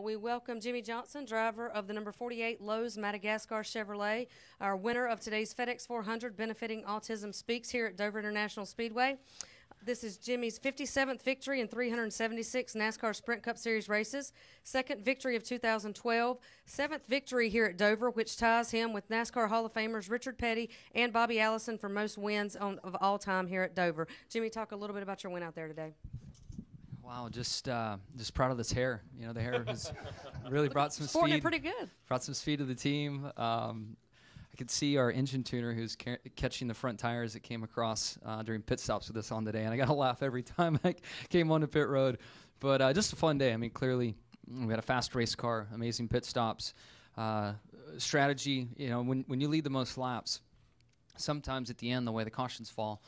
We welcome Jimmie Johnson, driver of the number 48 Lowe's Madagascar Chevrolet, our winner of today's FedEx 400 benefiting Autism Speaks here at Dover International Speedway. This is Jimmie's 57th victory in 376 NASCAR Sprint Cup Series races, second victory of 2012, seventh victory here at Dover, which ties him with NASCAR Hall of Famers Richard Petty and Bobby Allison for most wins of all time here at Dover. Jimmie, talk a little bit about your win out there today. Wow, just proud of this hair. You know, the hair has really brought some Sporting speed. it pretty good. Brought some speed to the team. I could see our engine tuner who's catching the front tires that came across during pit stops with us on today, and I got to laugh every time I came on the pit road. But just a fun day. I mean, clearly we had a fast race car, amazing pit stops, strategy. You know, when you lead the most laps, sometimes at the end, the way the cautions fall,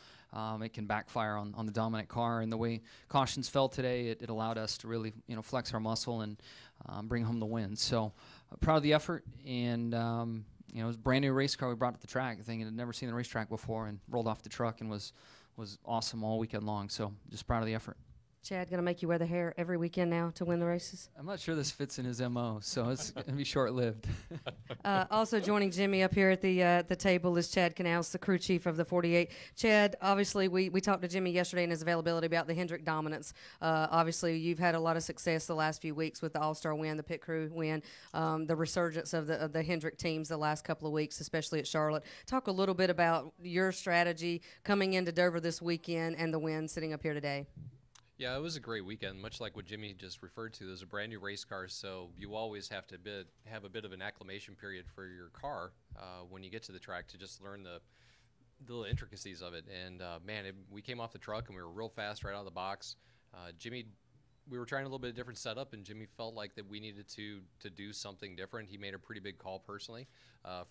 it can backfire on the dominant car. And the way cautions fell today, it allowed us to really, flex our muscle and bring home the win. So proud of the effort. And, it was a brand new race car we brought to the track. I think it had never seen the racetrack before and rolled off the truck and was awesome all weekend long. So just proud of the effort. Chad going to make you wear the hair every weekend now to win the races? I'm not sure this fits in his MO, so it's going to be short-lived. Also joining Jimmie up here at the table is Chad Canals, the crew chief of the 48. Chad, obviously we talked to Jimmie yesterday and his availability about the Hendrick dominance. Obviously you've had a lot of success the last few weeks with the All-Star win, the pit crew win, the resurgence of the Hendrick teams the last couple of weeks, especially at Charlotte. Talk a little bit about your strategy coming into Dover this weekend and the win sitting up here today. Yeah, it was a great weekend, much like what Jimmie just referred to. There's a brand new race car, so you always have to have a bit of an acclimation period for your car when you get to the track to just learn the little intricacies of it. And man, we came off the truck and we were real fast right out of the box. Jimmie, we were trying a little bit of different setup, and Jimmie felt like that we needed to do something different. He made a pretty big call personally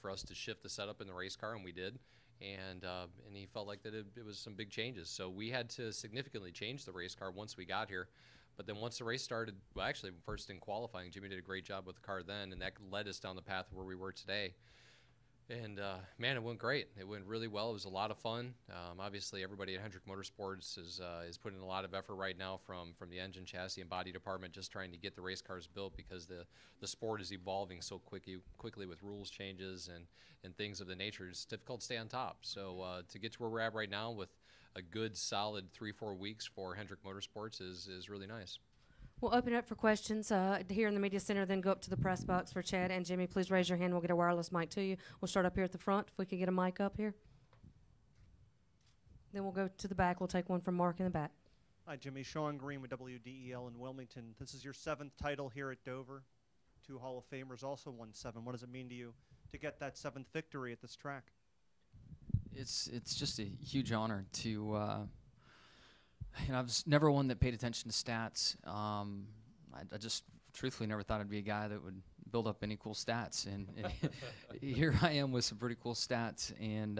for us to shift the setup in the race car, and we did. And he felt like that it was some big changes. So we had to significantly change the race car once we got here. But then once the race started, well, actually, first in qualifying, Jimmie did a great job with the car then, and that led us down the path where we were today. And, man, it went great. It went really well. It was a lot of fun. Obviously, everybody at Hendrick Motorsports is putting a lot of effort right now from the engine, chassis, and body department, just trying to get the race cars built because the sport is evolving so quickly with rules changes and things of the nature. It's difficult to stay on top. So to get to where we're at right now with a good, solid 3-4 weeks for Hendrick Motorsports is really nice. We'll open it up for questions here in the media center, then go up to the press box for Chad and Jimmie. Please raise your hand. We'll get a wireless mic to you. We'll start up here at the front, if we could get a mic up here. Then we'll go to the back. We'll take one from Mark in the back. Hi, Jimmie. Sean Green with WDEL in Wilmington. This is your 7th title here at Dover. 2 Hall of Famers also won 7. What does it mean to you to get that 7th victory at this track? It's just a huge honor to I was never one that paid attention to stats. I just truthfully never thought I'd be a guy that would build up any cool stats, and here I am with some pretty cool stats, and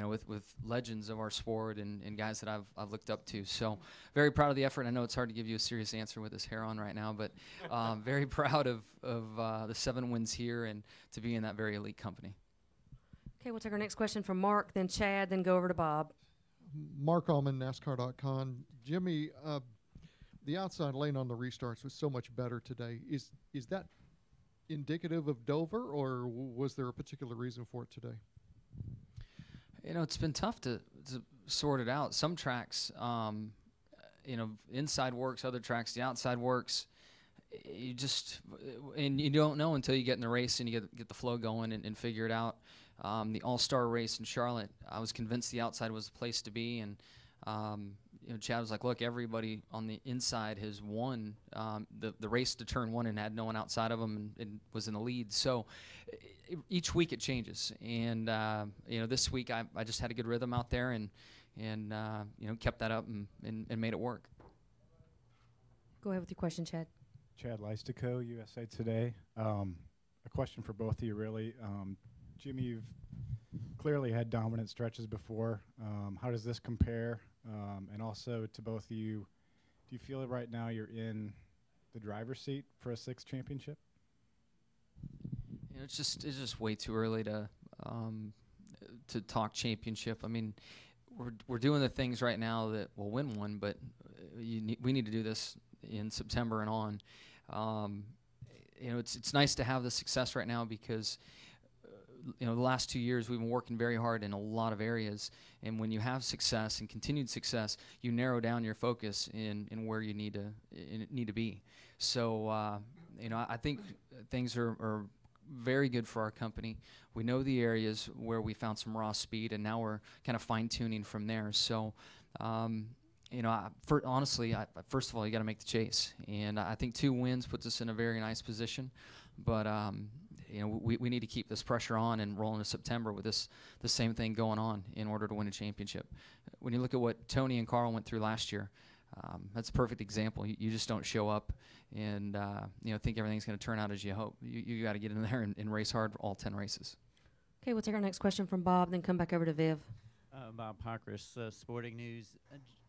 with legends of our sport and guys that I've looked up to. So very proud of the effort. I know it's hard to give you a serious answer with this hair on right now, but very proud of the 7 wins here and to be in that very elite company. Okay, we'll take our next question from Mark, then Chad, then go over to Bob. Mark Allman, NASCAR.com. Jimmie, the outside lane on the restarts was so much better today. Is that indicative of Dover, or was there a particular reason for it today? It's been tough to sort it out. Some tracks, inside works, other tracks, the outside works. You don't know until you get in the race and you get the flow going and figure it out. The All-Star race in Charlotte, I was convinced the outside was the place to be, and Chad was like, look, everybody on the inside has won the race to turn 1 and had no one outside of them and was in the lead. So each week it changes, and this week I just had a good rhythm out there and kept that up and made it work. Go ahead with your question, Chad. Chad Leistico, USA Today. A question for both of you, really. Jimmie, you've clearly had dominant stretches before. How does this compare? And also to both of you, do you feel right now you're in the driver's seat for a 6th championship? It's just way too early to talk championship. I mean, we're doing the things right now that will win one, but we need to do this in September and on. Um, it's nice to have the success right now because the last 2 years we've been working very hard in a lot of areas, and when you have success and continued success, you narrow down your focus in where you need to be. So I think things are very good for our company. We know the areas where we found some raw speed, and now we're kind of fine-tuning from there. So honestly, first of all, you got to make the chase, and I think 2 wins puts us in a very nice position. But we need to keep this pressure on and roll into September with the same thing going on in order to win a championship. When you look at what Tony and Carl went through last year, that's a perfect example. You just don't show up and think everything's going to turn out as you hope. You got to get in there and race hard for all 10 races. Okay, we'll take our next question from Bob, then come back over to Viv. Bob Pockris, Sporting News.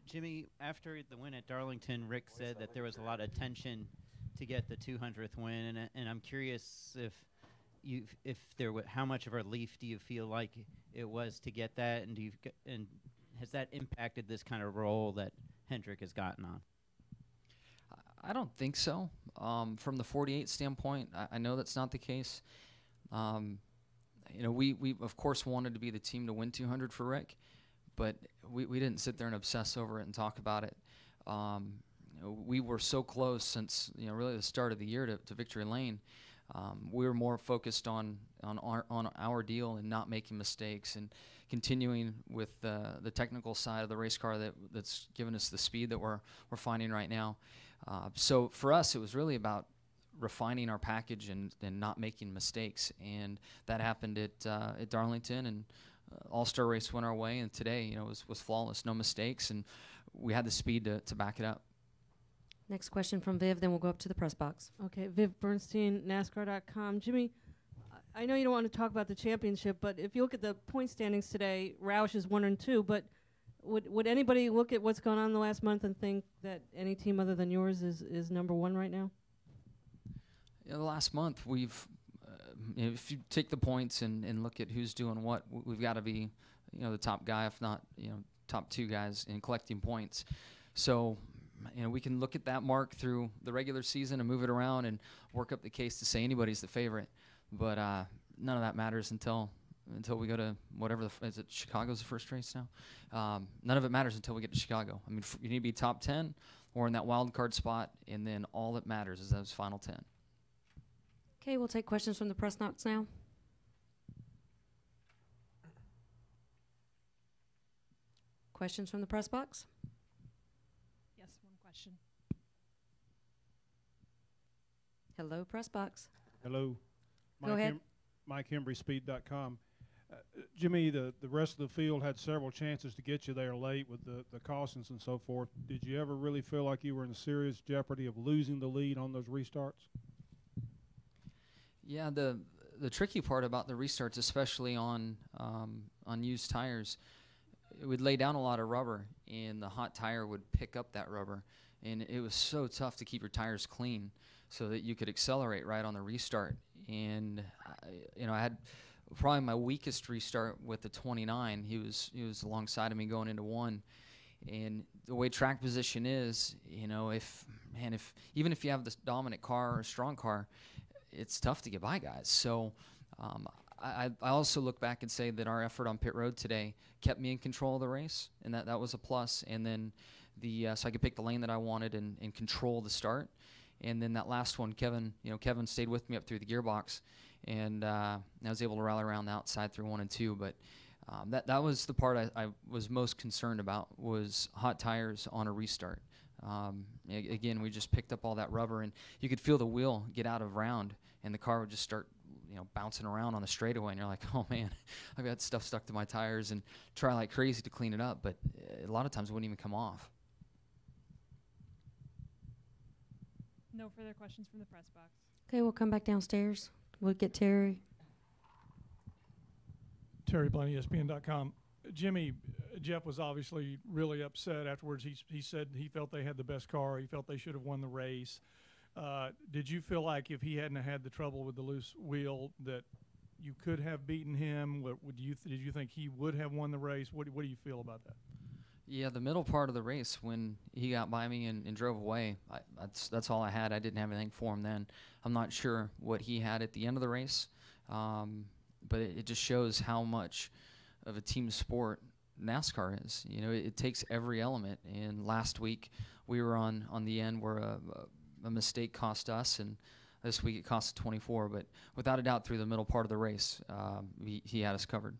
Jimmie, after the win at Darlington, Rick said that there was a lot of tension to get the 200th win, and I'm curious how much of a relief do you feel like it was to get that, and has that impacted this kind of role that Hendrick has gotten on? I don't think so. From the 48 standpoint, I know that's not the case. We of course wanted to be the team to win 200 for Rick, but we didn't sit there and obsess over it and talk about it. We were so close since really the start of the year to victory lane. We were more focused on our deal and not making mistakes and continuing with the technical side of the race car that's given us the speed that we're finding right now. So for us, it was really about refining our package and not making mistakes, and that happened at Darlington, and All-Star race went our way, and today was flawless, no mistakes, and we had the speed to back it up. Next question from Viv, then we'll go up to the press box. Okay, Viv Bernstein, NASCAR.com. Jimmie, I know you don't want to talk about the championship, but if you look at the point standings today, Roush is 1 and 2. But would anybody look at what's gone on in the last month and think that any team other than yours is number 1 right now? The last month we've, if you take the points and look at who's doing what, we've got to be, the top guy, if not, top 2 guys in collecting points. So. We can look at that mark through the regular season and move it around and work up the case to say anybody's the favorite. But none of that matters until we go to whatever is it Chicago's the first race now? None of it matters until we get to Chicago. I mean, you need to be top 10 or in that wild card spot, and then all that matters is those final 10. Okay, we'll take questions from the press box now. Questions from the press box? Question. Hello, press box. Hello. Go ahead. Mike Hembry, Speed.com. Jimmie, the rest of the field had several chances to get you there late with the cautions and so forth. Did you ever really feel like you were in serious jeopardy of losing the lead on those restarts? Yeah, the tricky part about the restarts, especially on used tires, it would lay down a lot of rubber, and the hot tire would pick up that rubber, and it was so tough to keep your tires clean so that you could accelerate right on the restart. And I had probably my weakest restart with the 29. He was alongside of me going into 1, and the way track position is, if even if you have this dominant car or a strong car, it's tough to get by guys. So. I also look back and say that our effort on pit road today kept me in control of the race, and that was a plus. And then so I could pick the lane that I wanted and control the start. And then that last one, Kevin stayed with me up through the gearbox, and I was able to rally around the outside through 1 and 2. But that was the part I was most concerned about, was hot tires on a restart. Again, we just picked up all that rubber, and you could feel the wheel get out of round, and the car would just start bouncing around on the straightaway, and you're like, oh man, I've got stuff stuck to my tires, and try like crazy to clean it up, but a lot of times it wouldn't even come off. No further questions from the press box. Okay, we'll come back downstairs. We'll get Terry. Terry Blaney, ESPN.com. Jimmie, Jeff was obviously really upset afterwards. He said he felt they had the best car. He felt they should have won the race. Did you feel like if he hadn't had the trouble with the loose wheel that you could have beaten him? Did you think he would have won the race? What do you feel about that? Yeah, the middle part of the race when he got by me and drove away, that's all I had. I didn't have anything for him then. I'm not sure what he had at the end of the race, but it just shows how much of a team sport NASCAR is. You know, it takes every element. And last week we were on the end where a mistake cost us, and this week it cost 24. But without a doubt, through the middle part of the race, he had us covered.